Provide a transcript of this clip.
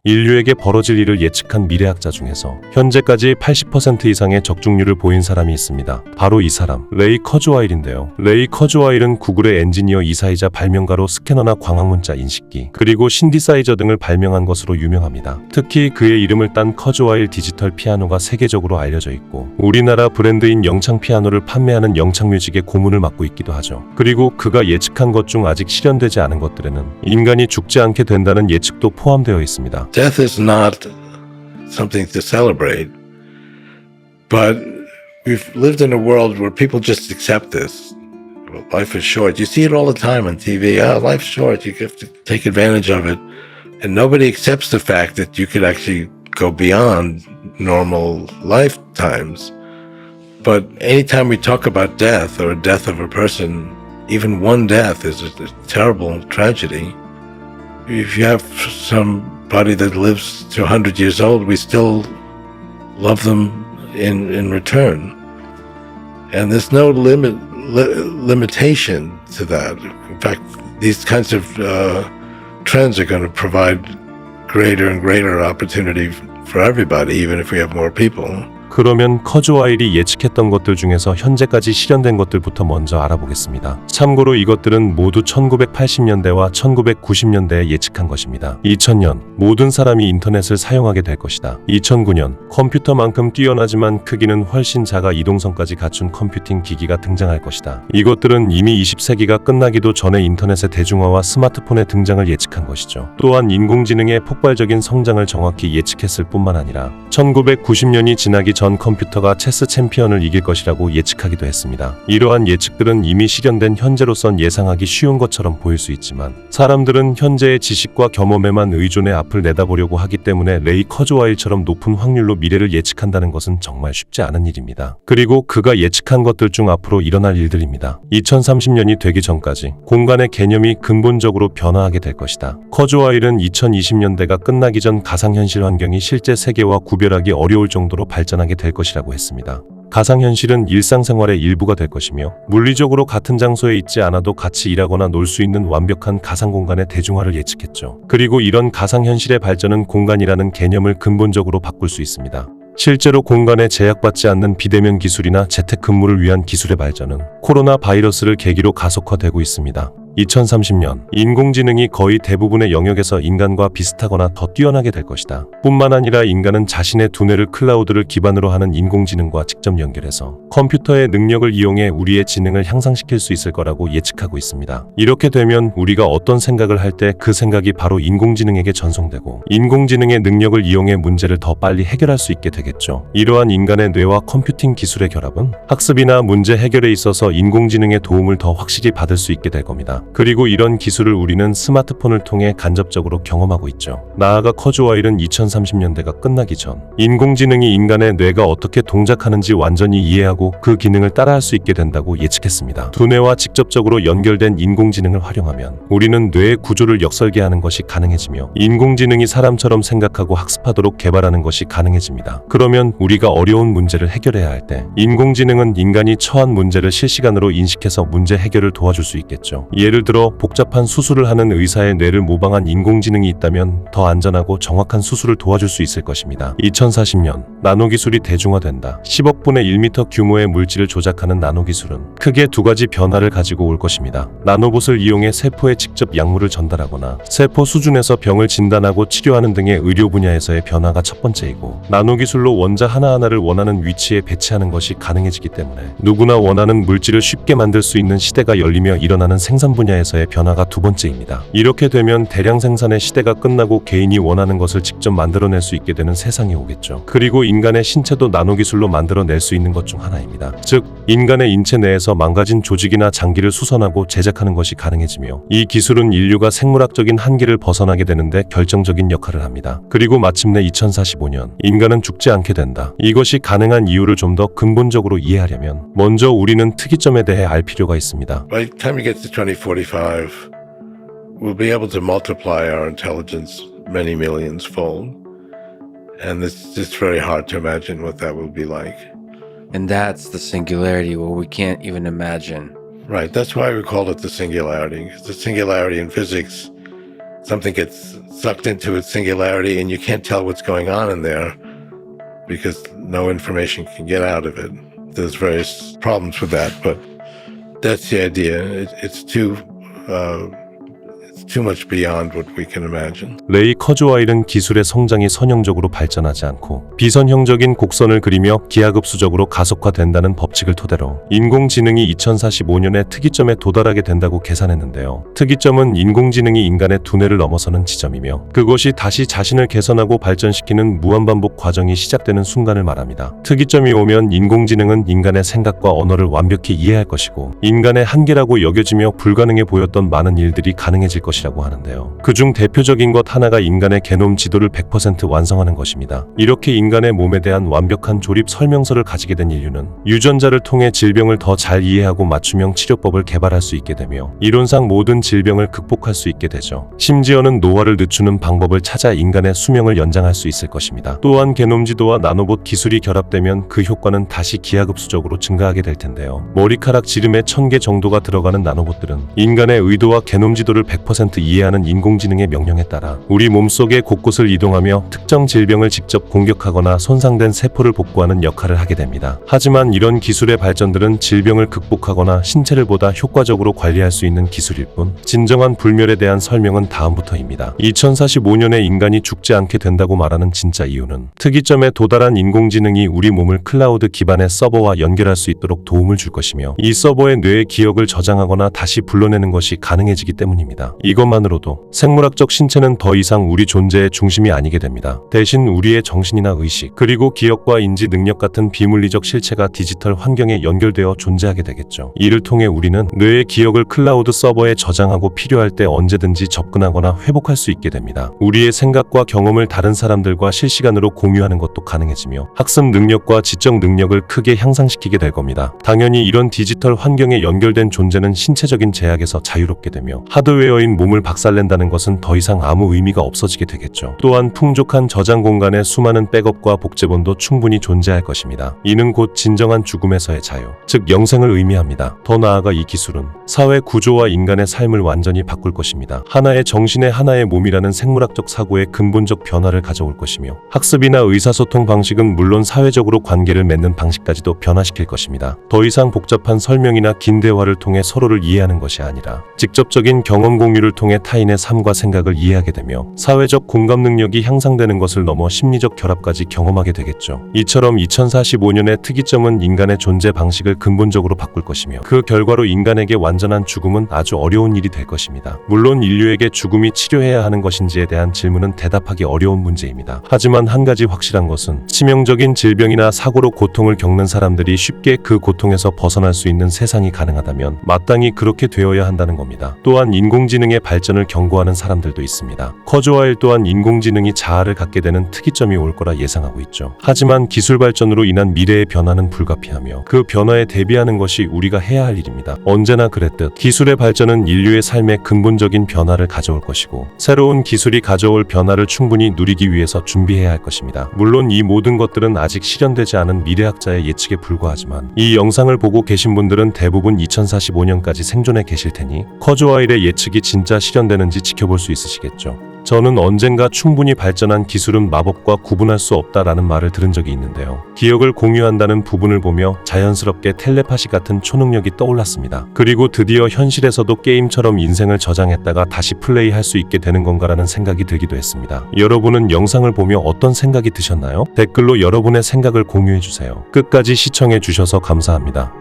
인류에게 벌어질 일을 예측한 미래학자 중에서 현재까지 80% 이상의 적중률을 보인 사람이 있습니다. 바로 이 사람, 레이 커즈와일인데요. 레이 커즈와일은 구글의 엔지니어 이사이자 발명가로 스캐너나 광학문자 인식기, 그리고 신디사이저 등을 발명한 것으로 유명합니다. 특히 그의 이름을 딴 커즈와일 디지털 피아노가 세계적으로 알려져 있고 우리나라 브랜드인 영창 피아노를 판매하는 영창뮤직의 고문을 맡고 있기도 하죠. 그리고 그가 예측한 것 중 아직 실현되지 않은 것들에는 인간이 죽지 않게 된다는 예측도 포함되어 있습니다. Death is not something to celebrate, but we've lived in a world where people just accept this. Well, life is short. You see it all the time on TV. Life's short. You have to take advantage of it. And nobody accepts the fact that you could actually go beyond normal lifetimes. But anytime we talk about death or death of a person, even one death is a terrible tragedy. If you have somebody that lives to 100 years old, we still love them in return. And there's no limitation to that. In fact, these kinds of trends are going to provide greater and greater opportunity for everybody, even if we have more people. 그러면 커즈와일이 예측했던 것들 중에서 현재까지 실현된 것들부터 먼저 알아보겠습니다. 참고로 이것들은 모두 1980년대와 1990년대에 예측한 것입니다. 2000년 모든 사람이 인터넷을 사용하게 될 것이다. 2009년 컴퓨터만큼 뛰어나지만 크기는 훨씬 작아 이동성까지 갖춘 컴퓨팅 기기가 등장할 것이다. 이것들은 이미 20세기가 끝나기도 전에 인터넷의 대중화와 스마트폰의 등장을 예측한 것이죠. 또한 인공지능의 폭발적인 성장을 정확히 예측했을 뿐만 아니라 1990년이 지나기 전 컴퓨터가 체스 챔피언을 이길 것이라고 예측하기도 했습니다. 이러한 예측들은 이미 실현된 현재로선 예상하기 쉬운 것처럼 보일 수 있지만 사람들은 현재의 지식과 경험에만 의존해 앞을 내다보려고 하기 때문에 레이 커즈와일처럼 높은 확률로 미래를 예측한다는 것은 정말 쉽지 않은 일입니다. 그리고 그가 예측한 것들 중 앞으로 일어날 일들입니다. 2030년이 되기 전까지 공간의 개념이 근본적으로 변화하게 될 것이다. 커즈와일은 2020년대가 끝나기 전 가상현실 환경이 실제 세계와 구별하기 어려울 정도로 발전하게 될 것이라고 했습니다. 가상현실은 일상생활의 일부가 될 것이며 물리적으로 같은 장소에 있지 않아도 같이 일하거나 놀 수 있는 완벽한 가상공간의 대중화를 예측했죠. 그리고 이런 가상현실의 발전은 공간이라는 개념을 근본적으로 바꿀 수 있습니다. 실제로 공간에 제약받지 않는 비대면 기술이나 재택근무를 위한 기술의 발전은 코로나 바이러스를 계기로 가속화되고 있습니다. 2030년 인공지능이 거의 대부분의 영역에서 인간과 비슷하거나 더 뛰어나게 될 것이다. 뿐만 아니라 인간은 자신의 두뇌를 클라우드를 기반으로 하는 인공지능과 직접 연결해서 컴퓨터의 능력을 이용해 우리의 지능을 향상시킬 수 있을 거라고 예측하고 있습니다. 이렇게 되면 우리가 어떤 생각을 할 때 그 생각이 바로 인공지능에게 전송되고 인공지능의 능력을 이용해 문제를 더 빨리 해결할 수 있게 되겠죠. 이러한 인간의 뇌와 컴퓨팅 기술의 결합은 학습이나 문제 해결에 있어서 인공지능의 도움을 더 확실히 받을 수 있게 될 겁니다. 그리고 이런 기술을 우리는 스마트폰을 통해 간접적으로 경험하고 있죠. 나아가 커즈와일은 2030년대가 끝나기 전 인공지능이 인간의 뇌가 어떻게 동작하는지 완전히 이해하고 그 기능을 따라할 수 있게 된다고 예측했습니다. 두뇌와 직접적으로 연결된 인공지능을 활용하면 우리는 뇌의 구조를 역설계하는 것이 가능해지며 인공지능이 사람처럼 생각하고 학습하도록 개발하는 것이 가능해집니다. 그러면 우리가 어려운 문제를 해결해야 할 때 인공지능은 인간이 처한 문제를 실시간으로 인식해서 문제 해결을 도와줄 수 있겠죠. 예를 들어 복잡한 수술을 하는 의사의 뇌를 모방한 인공지능이 있다면 더 안전하고 정확한 수술을 도와줄 수 있을 것입니다. 2040년 나노기술이 대중화된다. 10억분의 1m 규모의 물질을 조작하는 나노기술은 크게 두 가지 변화를 가지고 올 것입니다. 나노봇을 이용해 세포에 직접 약물을 전달하거나 세포 수준에서 병을 진단하고 치료하는 등의 의료 분야에서의 변화가 첫 번째이고, 나노기술로 원자 하나하나를 원하는 위치에 배치하는 것이 가능해지기 때문에 누구나 원하는 물질을 쉽게 만들 수 있는 시대가 열리며 일어나는 생산 분야에서의 변화가 두 번째입니다. 이렇게 되면 대량 생산의 시대가 끝나고 개인이 원하는 것을 직접 만들어낼 수 있게 되는 세상이 오겠죠. 그리고 인간의 신체도 나노기술로 만들어낼 수 있는 것 중 하나입니다. 즉, 인간의 인체 내에서 망가진 조직이나 장기를 수선하고 제작하는 것이 가능해지며, 이 기술은 인류가 생물학적인 한계를 벗어나게 되는데 결정적인 역할을 합니다. 그리고 마침내 2045년 인간은 죽지 않게 된다. 이것이 가능한 이유를 좀 더 근본적으로 이해하려면 먼저 우리는 특이점에 대해 알 필요가 있습니다. By the time we get to 2045, we'll be able to multiply our intelligence many millions fold. And it's just very hard to imagine what that will be like. And that's the singularity where we can't even imagine. Right, that's why we call it the singularity. The singularity in physics something gets sucked into its singularity and you can't tell what's going on in there because no information can get out of it. There's various problems with that, but that's the idea. It's too much beyond what we can imagine. 레이 커즈와일은 기술의 성장이 선형적으로 발전하지 않고 비선형적인 곡선을 그리며 기하급수적으로 가속화된다는 법칙을 토대로 인공지능이 2045년에 특이점에 도달하게 된다고 계산했는데요. 특이점은 인공지능이 인간의 두뇌를 넘어서는 지점이며 그것이 다시 자신을 개선하고 발전시키는 무한반복 과정이 시작되는 순간을 말합니다. 특이점이 오면 인공지능은 인간의 생각과 언어를 완벽히 이해할 것이고 인간의 한계라고 여겨지며 불가능해 보였던 많은 일들이 가능해질 것이라고 하는데요. 그중 대표적인 것 하나가 인간의 게놈 지도를 100% 완성하는 것입니다. 이렇게 인간의 몸에 대한 완벽한 조립 설명서를 가지게 된 인류는 유전자를 통해 질병을 더 잘 이해하고 맞춤형 치료법을 개발할 수 있게 되며 이론상 모든 질병을 극복할 수 있게 되죠. 심지어는 노화를 늦추는 방법을 찾아 인간의 수명을 연장할 수 있을 것입니다. 또한 게놈 지도와 나노봇 기술이 결합되면 그 효과는 다시 기하급수적으로 증가하게 될 텐데요. 머리카락 지름의 1000개 정도가 들어가는 나노봇들은 인간의 의도와 게놈 지도를 100% 이해하는 인공지능의 명령에 따라 우리 몸속의 곳곳을 이동하며 특정 질병을 직접 공격하거나 손상된 세포를 복구하는 역할을 하게 됩니다. 하지만 이런 기술의 발전들은 질병을 극복하거나 신체를 보다 효과적으로 관리할 수 있는 기술일 뿐 진정한 불멸에 대한 설명은 다음부터입니다. 2045년에 인간이 죽지 않게 된다고 말하는 진짜 이유는 특이점에 도달한 인공지능이 우리 몸을 클라우드 기반의 서버와 연결할 수 있도록 도움을 줄 것이며 이 서버의 뇌의 기억을 저장하거나 다시 불러내는 것이 가능해지기 때문입니다. 이것만으로도 생물학적 신체는 더 이상 우리 존재의 중심이 아니게 됩니다. 대신 우리의 정신이나 의식, 그리고 기억과 인지 능력 같은 비물리적 실체가 디지털 환경에 연결되어 존재하게 되겠죠. 이를 통해 우리는 뇌의 기억을 클라우드 서버에 저장하고 필요할 때 언제든지 접근하거나 회복할 수 있게 됩니다. 우리의 생각과 경험을 다른 사람들과 실시간으로 공유하는 것도 가능해지며 학습 능력과 지적 능력을 크게 향상시키게 될 겁니다. 당연히 이런 디지털 환경에 연결된 존재는 신체적인 제약에서 자유롭게 되며 하드웨어인 몸을 박살낸다는 것은 더 이상 아무 의미가 없어지게 되겠죠. 또한 풍족한 저장 공간에 수많은 백업과 복제본도 충분히 존재할 것입니다. 이는 곧 진정한 죽음에서의 자유, 즉 영생을 의미합니다. 더 나아가 이 기술은 사회 구조와 인간의 삶을 완전히 바꿀 것입니다. 하나의 정신의 하나의 몸이라는 생물학적 사고의 근본적 변화를 가져올 것이며 학습이나 의사소통 방식은 물론 사회적으로 관계를 맺는 방식까지도 변화시킬 것입니다. 더 이상 복잡한 설명이나 긴 대화를 통해 서로를 이해하는 것이 아니라 직접적인 경험 공유를 통해 타인의 삶과 생각을 이해하게 되며 사회적 공감 능력이 향상되는 것을 넘어 심리적 결합까지 경험하게 되겠죠. 이처럼 2045년의 특이점은 인간의 존재 방식을 근본적으로 바꿀 것이며 그 결과로 인간에게 완전한 죽음은 아주 어려운 일이 될 것입니다. 물론 인류에게 죽음이 치료해야 하는 것인지에 대한 질문은 대답하기 어려운 문제입니다. 하지만 한 가지 확실한 것은 치명적인 질병이나 사고로 고통을 겪는 사람들이 쉽게 그 고통에서 벗어날 수 있는 세상이 가능하다면 마땅히 그렇게 되어야 한다는 겁니다. 또한 인공지능의 발전을 경고하는 사람들도 있습니다. 커즈와일 또한 인공지능이 자아를 갖게 되는 특이점이 올 거라 예상하고 있죠. 하지만 기술 발전으로 인한 미래의 변화는 불가피하며 그 변화에 대비하는 것이 우리가 해야 할 일입니다. 언제나 그랬듯 기술의 발전은 인류의 삶에 근본적인 변화를 가져올 것이고 새로운 기술이 가져올 변화를 충분히 누리기 위해서 준비해야 할 것입니다. 물론 이 모든 것들은 아직 실현되지 않은 미래학자의 예측에 불과하지만 이 영상을 보고 계신 분들은 대부분 2045년까지 생존해 계실 테니 커즈와일의 예측이 진짜 실현되는지 지켜볼 수 있으시겠죠. 저는 언젠가 충분히 발전한 기술은 마법과 구분할 수 없다라는 말을 들은 적이 있는데요. 기억을 공유한다는 부분을 보며 자연스럽게 텔레파시 같은 초능력이 떠올랐습니다. 그리고 드디어 현실에서도 게임처럼 인생을 저장했다가 다시 플레이할 수 있게 되는 건가라는 생각이 들기도 했습니다. 여러분은 영상을 보며 어떤 생각이 드셨나요? 댓글로 여러분의 생각을 공유해주세요. 끝까지 시청해주셔서 감사합니다.